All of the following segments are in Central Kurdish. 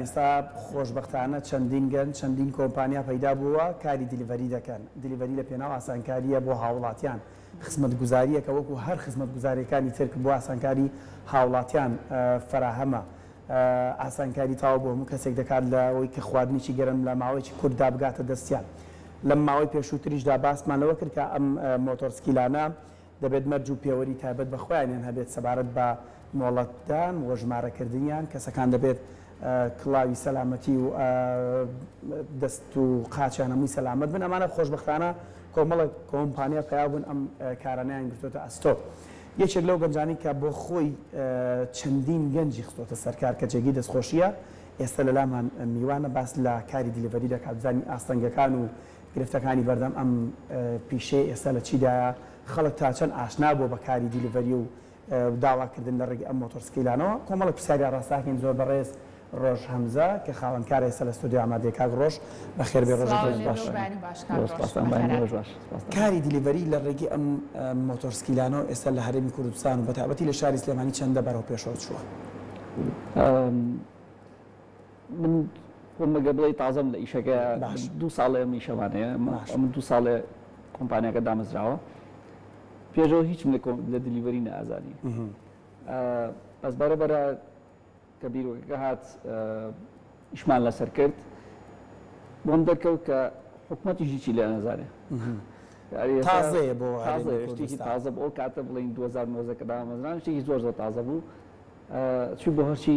ئێستا خۆشبەختانە چەندین گەن چەندین کۆمپانیا پەیدا بووە کاری دیلیڤەری دەکەن. دیلیڤەری لە پێناو ئاسانکاریە بۆ هاوڵاتیان، خزمەتگوزاریەکە وەکو هەر خزمەتگوزاریەکانی تر بۆ ئاسانکاری هاوڵاتیان فراهەمە. ئاسانکاری تاوە بۆ هەموو کەسێک دەکات لەوەی کە خواردنیی گەرم لە ماوەیەکی کورتدا بگاتە دەستیان. لەم ماوەی پێشووتریشدا باسمان لەوە کرد کە ئەم مۆتۆرسکیلانە دەبێت مەرج و پێوەری تایبەت بە خۆیانیان هەبێت سەبارەت بە مۆڵەتدان و ژمارەکردنیان کەسەکان دەبێت کڵاوی سەلامەتی و دەست و قاچیان هەمووی سەلامەت بن. ئەمانە خۆشبەختانە کۆمەڵە کۆمپانیا پیا بوون ئەم کارانیان گرتوتە ئەستۆ. یەکێک لەو گەنجانی کە بۆ خۆی چەندین گەنجی خستۆتە سەرکار کە جێگی دەستخۆشیە ئێستا لە لامان میوانە باس لە کاری دیلیڤەری دەکات. بزانین ئاستەنگەکان و گرفتەکانی بەردەم ئەم پیشەی ئێستا لە چیدایە، خەڵک تا چەند ئاشنا بۆ بە کاری دیلیڤەری و داواکردن لە ڕێگەی ئەم مۆتۆرسکیلانەوە. کۆمەڵە پرسیاری ڕاستاکەین زۆر بەڕێز ڕۆژ هەمزە کە خاوەنکار ئێستا لە ستۆدیۆ ئامادەی کاک ڕۆژ بەخێر بێ. ڕۆژێک باش. کاری دیلیڤەری لە ڕێگەی ئەم مۆتۆرسکیلانەوە ئێستا لە هەرێمی کوردستان و بەتابەتی لە شاری سلێمانی چەندە بەرەو پێشەوە چووە؟ من خۆمەگە بڵێ تازەم لە ئیشەکە 2 ساڵێ میشەوانەیە. من 2 ساڵێ کۆمپانیاکە دامەزراوە. پێشەوە هیچم لە دیلیڤەری نەئازانی. بەس بەرەبەرە کە بیرۆکەکە هات ئیشمان لەسەر کرد بۆم دەرکەوت کە حکوومەتیشی چی لێ نەزانێ. تازەیە بۆ شتێکی تازە بۆ کاتە بڵین 2009 کە دامەزران شتێکی زۆر زۆر تازە بوو. چی بۆ هەرچی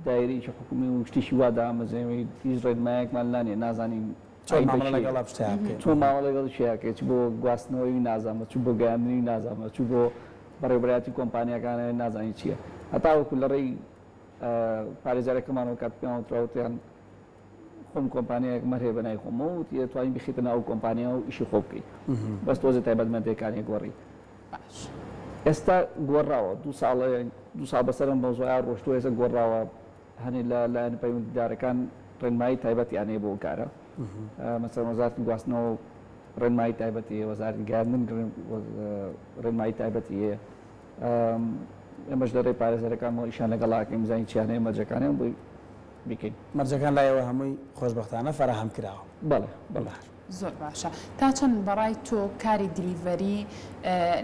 دایرێکی حکومی و شتێکی وا دامەزێنەوەی هیچ ڕێنمایەکمان لانێ نازانین چۆن ماوە لەگەڵ شیاکە چ بۆ گواستنەوەی نازانمە، چ بۆ گەیاندنی نازانمە، چ بۆ بەڕێوەبەرەتی کۆمپانیەکانە نازانی چییە. هەتاوەکو لە ڕێی پارێزارەکەمانەوە کات پێوەتراوتیان خۆم کۆمپانیایەک مەرهێ بەنای خۆمەوە و توانین بخیتە ناو کۆمپانیا و ئیشی خۆ بکەیت. بەس تۆزە تایبەتمەندەکانی گۆڕی. ئێستا گۆڕاوە 2 ساڵ بەسەرم بە زۆیان ڕۆشتووە ئێستا گۆڕاوە هەنێ لە لایەن پەیوەندیدارەکان ڕێنمایی تایبەتیانەیە بۆ کارە. مەسەڵەن وەزارەتی گواستنەوە ڕێنمایی تایبەتی هەیە، وەزارەتی گەیاندن ڕێنمایی تایبەتی هەیە. ئێمەش لە ڕێی پارێزەرەکانەوە ئیشان لەگەڵاکەین بزانین چیانەیە مەرجەکانیان بۆی بکەین. مەرجەکان لایەوە هەمووی خۆشبەختانە فراهەم کراوە. بەڵێ بەڵێ. زۆر باشە. تا چەند بەڕای تۆ کاری دیلیڤەری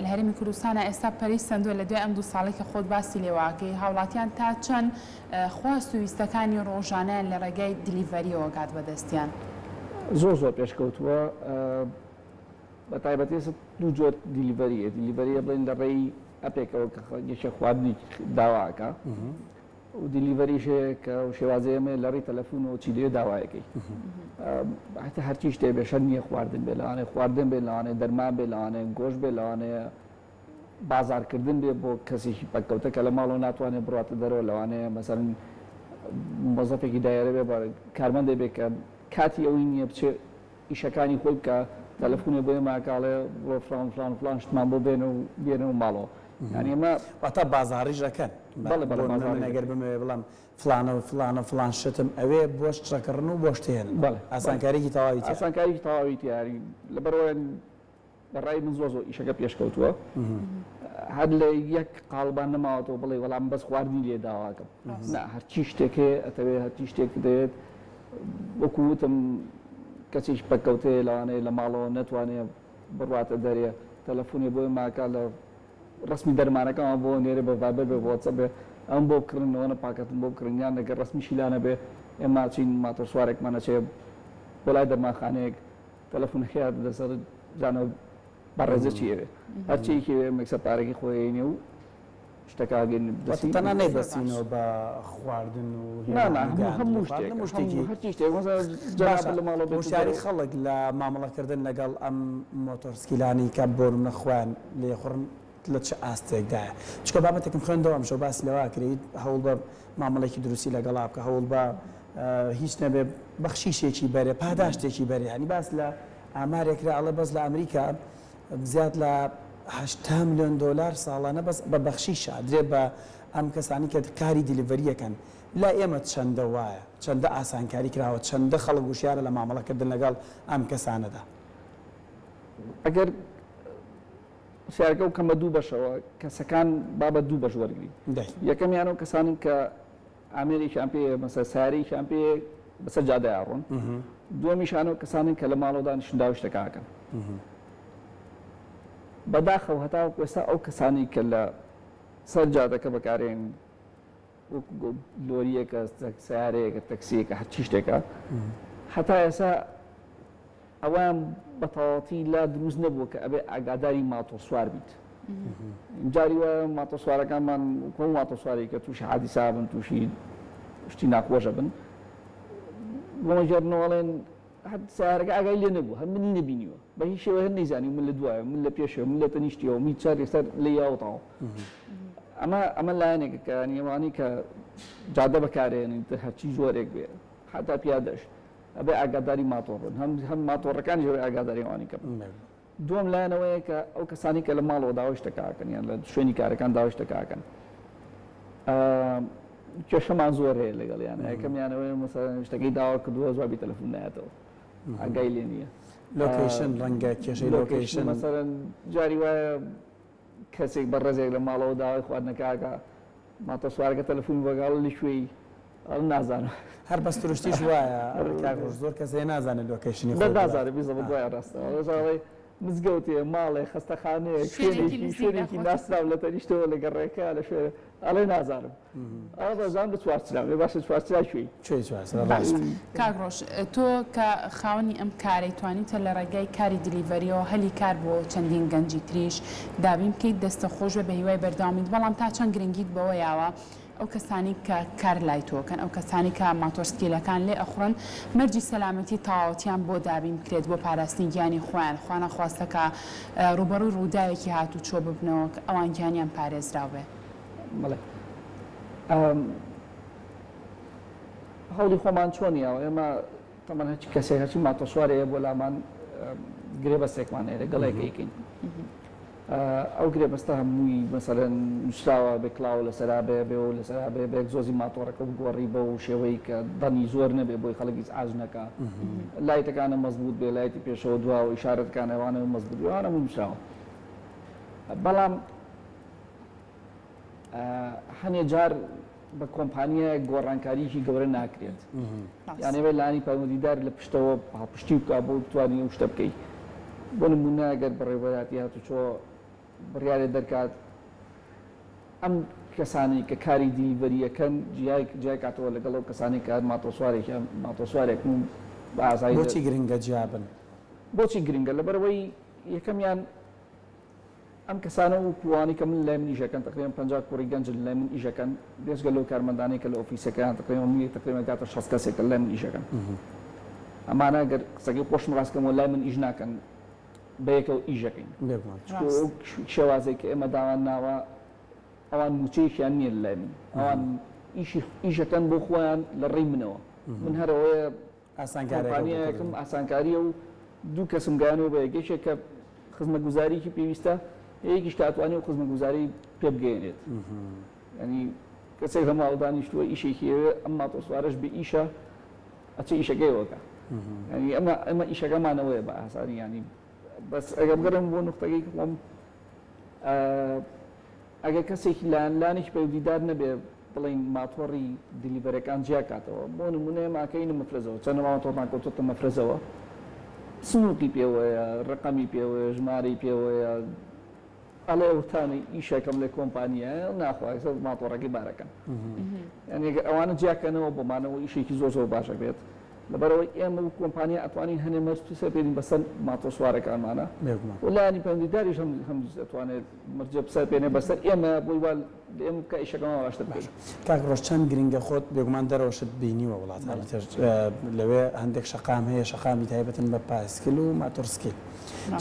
لە هەرێمی کوردستانە ئێستا پەریسەندووە لە دوای ئەم 2 ساڵی کە خۆت باسی لێواکەی هاوڵاتیان تا چەند خواست و ویستەکانی ڕۆژانەیان لە ڕێگای دیلیڤەریەوە گات بەدەستیان؟ زۆر پێشکەوتووە. بە تایبەتی ئێستا 2 جۆر دیلیڤەریە. دیلیڤەریە بڵێن لە ڕێی ئەپێکەوە کە یەکێک خواردنی داواکە و دیلیڤەریشەیە کە شێوازەیەمە لە ڕێی تەلەفۆنەوە چی لێ داوایەکەی. حتا هەرچی شتێ بێ شەر نییە خواردن بێ لەوانەیە خواردن بێ لەوانەیە دەرمان بێ لەوانەیە گۆشت بێ لەوانەیە بازارکردن بێ بۆ کەسێکی پەککەوتە کە لە ماڵەوە ناتوانێت بڕاتە دەرەوە لەوانەیە مەسەڵەن مۆزەفێکی دایرە بێ کارمەندێ بێ کە کاتی ئەوەی نییە بچێ ئیشەکانی خۆی بکە تەلەفۆنێ بۆ ئێماکاڵێ بۆ فلان شتمان بۆ بێنەوە ماڵەوە. یعنی ئەمە واتە بازاڕیش دەکەن. ئەگەر بمەوێ بڵام فلانە و فلانە فلان شتم ئەوێ بۆ شتڕەکردن و بۆ شتێنن. ئاسانکاریی تەواوی ئاسانکاریی تەواوی یاری لەبەرەوەیان بەڕای من زۆر ئیشەکە پێشکەوتووە. هەر لە یەک قاڵبان نەماوەتەوە بڵێ وەڵام بەس خواردنی لێ داواکەم. هەرچی شتێکێ ئەتەوێت هەرچی شتێک دەوێت وەکو وتم کەسێک پەککەوتەیە لەوانەیە لە ماڵەوە نەتوانێت بڕاتە دەرێ تەلەفۆنی بۆی ماکە لە ڕسمی دەرمانەکەمان بۆ نێرە بە ڤایبەر بێ بۆ بێ ئەم بۆ بکردنەوە نەپاکەتن بۆ بکردیان لەگەر ڕسمیشی لاە بێ ئێمە چین ماتۆر سوارێکمانەچێ بۆ لای دەرمانخانەیەک تەلەفۆنەکەیان لەسەر جانەوە بەڕێزە چیەوێ هەرچیەکی مەکسە پارێکی خۆیێنێ و شتەکەگەن تەنها نەیبەستینەوە بە خواردن و هەموو شتێکی خەڵک لە مامەڵەکردن لەگەڵ ئەم مۆتۆرسکیلانی کە بۆرم نەخوایان لێخڕن لە چه ئاستێکدایە. چکە بابەتێکم خوێندەوە ئەمشەو باسی لەوا کردیت هەوڵ بە مامەڵێکی دروستی لەگەڵا بکە، هەوڵ بە هیچ نەبێ بەخشیشێکی بەرێ پاداشتێکی بەرێ. هەنی باس لە ئامارێکرا ئەڵێ بەس لە ئەمریکا زیاد لە 8 ملیۆن دۆلار ساڵانە بەس بە بەخشیشە درێ بە ئەم کەسانی کە کاری دیلیڤەریەکەن. لا ئێمە چەندە وایە، چەندە ئاسانکاری کراوە، چەندە خەڵک وشیارە لە مامەڵەکردن لەگەڵ ئەم کەسانەدا. ئەگەر سیارەکە و کەمە 2 بەشەوە کەسەکان بابە 2 بەش وەرگری. یەکەمیانەوە کەسانن کە ئامێریشان پێ مەسە ساریشان پێ بەسەر جادە ئاڕۆن دووەمیشانەوە کەسانن کە لە ماڵەوەدا نیشتندا شتەکەکەن بەداخەو هەتا ئێستا ئەو کەسانی کە لە سەر جادەکە بەکارێن لۆریەکە سیارەیەکە تەکسیەکە هەرچی شتێکە هەتا ئێستا ئەوان بە تەواوەتی لا دروست نەبووە کە ئەبێ ئاگاداری ماتۆسوار بیت جاری وە ماتۆسوارەکانمان کۆم ماتۆسواری کە تووشی حادیسا بن تووشی شتی ناخۆشە بن بۆمەژێرنەوەڵێن سیارەکە ئاگای لێ نەبوو هەر منی نەبینیوە بە هیچ شێوە هەر نەیزانی من لە دوایە من لە پێشەوە من لە تەنیشتیەوە می چار ێستا لە یاوەتەوە ئەمە لایەنێکە کە نیێوانی کە جادە بەکارێنین هەرچی زۆرێک بێ حتا پیادەش ئەبێ ئاگاداری ماتۆڕن هەم ماتۆڕەکان ژێوەی ئاگاداریوانی کە دووەم لایەنەوەیە کە ئەو کەسانی کە لە ماڵەوە داوای شتەکەکەن یان لە شوێنی کارەکان داوای شتەکەکەن کێشەمان زۆر هەیە لەگەڵ یان یەکەمیانەوەی مەسەڵەن شتەکەی داوا کردووە جوابی تەلەفۆن نایەتەوە ئاگای لێ نییە لۆکیشن ڕەنگە کێشەی لۆکیشن مەسەڵەن جاری وایە کەسێک بە ڕێزێک لە ماڵەوە داوای خواردنەکەکە ماتۆسوارەکە تەلەفۆنی بەگاڵ لە شوێی ئەڵ نازانم هەر بەسترشتیش وایە زۆر کەسێ نازانێت لۆکیشنی نازانێت بیزە بە دوای ڕاستەوە مزگەوتێ ماڵێ خستەخانەیە شوێنێکی ناسراو لە تەنیشتەوە لەگە ڕێکە لە شوێنە ئەڵێ نازانم ئەو بەزان بە چوارچراوێ باشە چوارچرا شوێی کاگڕۆژ تۆ کە خاوەنی ئەم کارەی توانیتە لە ڕێگای کاری دلیڤەریەوە هەلی کار بۆ چەندین گەنجی تریش دابین بکەیت دەستە خۆش بە هیوای بەرداوامیت بەڵام تا چەند گرنگیت بەوەیاوە ئەو کەسانی کە کار لای تۆکەن ئەو کەسانی کە ماتۆرسکیلەکان لێ ئەخڕن مەرجی سەلامەتی تەواوەتیان بۆ دابین بکرێت بۆ پاراستنی گیانی خۆیان خوانە خواستەکە ڕوبەڕووی ڕووداوێکی هاتوو چۆ ببنەوە کە ئەوان گیانیان پارێزراو بێ بڵێ هەوڵی خۆمان چۆنیەوە ئێمە تەمان هەچ کەسێک هەچی ماتۆسوارەیە بۆ لامان گرێبەستێکمان هەیە گەڵێکەکەین ئەو گرێبەستە هەمووی مەسەلەن نووسراوە بێ کلااو لەسەرا بێ بێ و لەسەرا بێ بێک زۆزی ماتۆڕەکە بگۆڕی بە و شێوەی کە دەنی زۆر نەبێ بۆی خەڵکی ئاژنەکە لایتەکانە مەزبوط بێ لایتی پێشەوە دوا و ئیشارەتەکان ئەوانە مەزبوط ئەوانە نووسراوە بەڵام هەنێ جار بە کۆمپانیە گۆڕانکاریی گەورە ناکرێت یانەوێت لانی پەیوەندیدار لە پشتەوە پشتی بکە بۆ بتوانین و شتە بکەیت بۆ نمونە ئەگەر بەڕێوەیەتی هاتوچۆ بڕیارێ دەرکات ئەم کەسانی کە کاری دیلیڤەریەکەن جیای کاتەوە لەگەڵ ئەو کەسانی کە ماتۆسوارێک بە ئازایی بۆچی گرنگە جیابن بۆچی گرنگە لەبەرەوەی یەکەمیان ئەم کەسانە و پوانی کە من لای من ئیشەکەن تقریبا 50 کوڕی گەنج لای من ئیشەکەن دێزگە لەو کارمەندانەی کە لە ئۆفیسەکەیان تقریبا کاتە 60 کەسێک لای من ئیشەکەن ئەمانە گەر قسەکەی پۆشم ڕاستکەمەوە لای من ئیش ناکەن بەیەکەوە ئیژەکەین شێوازێک کە ئێمە داوان ناوە ئەوان موچەیەکیان نییە لای من ئەوان ئیشەکەن بۆ خۆیان لە ڕێی منەوە من هەرەوەیە ئاسانکاریەکەم ئاسانکاریە و دوو کەسم گیانەوە بە یەکێشێک کە خزمەتگوزاریی پێویستە یەکیش تاتوانی و خزمەتگوزاری پێ بگەێنێت ینی کەسێک لە ماڵدانیشتووە ئیشێکیەوە ئەم ماتۆسوارەش بە ئیشە ئەچە ئیشەکەیەوەکە ینی ئەمە ئیشەکەمانەوەیە بە ئاسانی ینی بەس ئەگە بگەڕم بۆ نقطەکەی خۆم ئەگە کەسێکی لایەنلانێکی پەیوەندیدار نەبێ بڵین ماتۆڕی دیلیڤەرەکان جیا کاتەوە بۆ نمونە ماکەینە مەفرەزەوە چەند ماتۆڕمان کەوتوتە مەفرەزەوە سنووقی پێوەیە ڕقەمی پێوەیە ژمارەی پێوەیە ئەڵێ وتانی ئیشەکەم لە کۆمپانیە ناخوای سەر ماتۆڕەکەی بارەکەن یعنی ئەوانە جیاکەنەوە بۆمانەوە ئیشێکی زۆر زۆر باشە بێت لەبەرەوەی ئێمە و کۆمپانیا ئەتوانین هەنێ مەرج سەرپێنین بەسەر ماتۆسوارەکانمانە وەلایانی پەیوەندیداریش هەم دەتوانێت مەرجە سەرپێنێ بەسەر ئێمە بۆی وا ئێمە بکە ئیشەکەمەوە باشتر بکەین کاکڕۆژ چەند گرنگە خۆت بێگومان دەرەوەشت بینیوە وڵاتانی تر لەوێ هەندێک شەقام هەیە شەقامی تایبەتن بە پاسکل و ماتۆرسکیل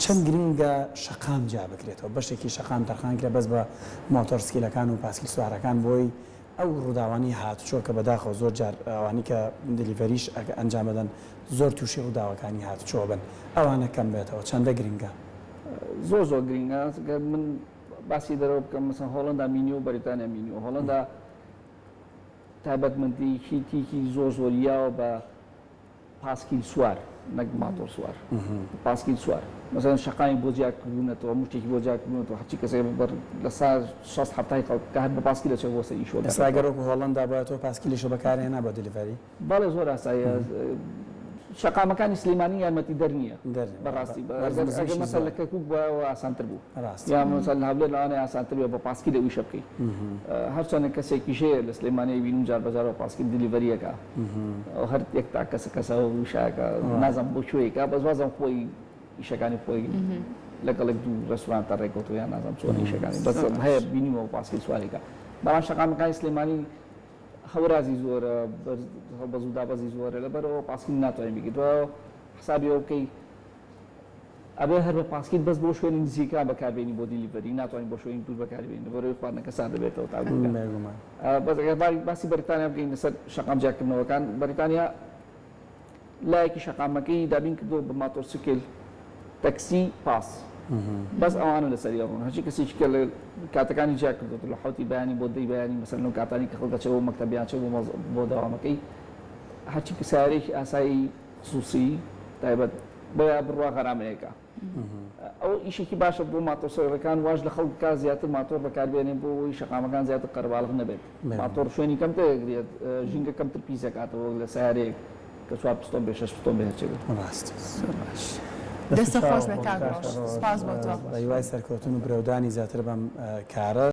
چەند گرنگە شەقام جا بکرێتەوە بەشێکی شەقام تەرخانکرێ بەس بە مۆتۆرسکیلەکان و پاسکیل سوارەکان بۆی ئەو ڕووداوانی هاتوچۆ کە بەداخەوە زۆر جار ئەوانی کە دیلیڤەریش ئەنجام بدەن زۆر تووشی ڕووداوەکانی هاتوچۆ بن ئەوانە کەم بێتەوە چەندە گرنگە زۆر زۆر گرنگە من باسی دەرەوە بکەم مەسەن هۆڵەندا مینی و بەریتانیا مینی و هۆڵەندا تایبەتمەندی تیکی زۆر زۆریاوە بە پاسکیل سوار نەک ماتۆر سوار پاسکیل سوار مثلا شقانی بۆ جیاکردونەوە مشتێکی بۆ جیاکردونەوە هەرچی کەسێ لە سا 6 هەفتای کە هەر بە پاسکی دەچێت بۆ سەری شۆ ئێستاگەڕۆک هۆڵندا بێتەوە پاسکیلشە بەکارهێنا بۆ دیلیڤەری بەڵێ زۆر ئاساییە شقامەکانی سلێمانی یارمەتی دەرنیە بەڕاستی ئەگەر مەسەل لە کەرکووک بووە ئاسانتر بوو یا مەسەل هەولێر لەوانەیە ئاسانتر بێ بە پاسکی لە ویشە بکەیت هەرچەندە کەسێکیش هەیە لە سلێمانی بینم جار بەجارەوە پاسکی دیلیڤەریەکە هەر یەک تا کەسەوە وشایەکە نازانم بۆ کوێیەکە بەزوازم خۆی ئیشەکانی خۆی لەگەڵێک دوو ڕێستوران تا ڕێکەوتوو یان نازانم چۆن ئیشەکانی بەس هەیە بینیمەوە پاسکی سوارێکە بەڵام شقامەکانی سلێمانی هەورازی زۆرە بەزوو دابەزی زۆرە لەبەرەوە پاسکیل ناتوانین بگیرەوە حسابیەوە بکەی ئەبێ هەر بە پاسکیل بەس بۆ شوێنی نزیکا بەکاربێنی بۆ دیلیڤەری ناتوانین بۆ شوێنی دوور بەکاربێنین لەبەرەوەی خواردنەکە سارد دەبێتەوە تا بەس ئەگەر باسی بەریتانیا بگەین لەسەر شەقام جیاکردنەوەکان بەریتانیا لایەکی شەقامەکەی دابین کردووە بە ماتۆرسیکل تەکسی پاس بەس ئەوانە لەسەری ڕۆن هەرچی کەسێکی کە لە کاتەکانی جیا کردوێت لە حوتی بەیانی بۆ دەی بەیانی مەسەن لەو کاتانی کە خەڵک دەچێت بۆ مەکتەبیان چێت بۆ دەوامەکەی هەرچی سیارێکی ئاسایی خصوصی تایبەت بۆیە بڕوا غەرامەیەەکە ئەو ئیشێکی باشە بۆ ماتۆرسەرەکان واش لە خەڵکا زیاتر ماتۆر بەکاربێنێن بۆ ئەوی شەقامەکان زیاتر قەرەباڵغ نەبێت ماتۆر شوێنی کەمتر دەگرێت ژینگە کەمتر پیسەکاتەوە لە سیارەیەک کە 4 پستۆن بێ 6 پستۆن بێ هەرچێت دەستە خۆش بە کاک سپاس بۆ تۆ بە هیوای سەرکەوتن و برەودانی زیاتر بەم کارە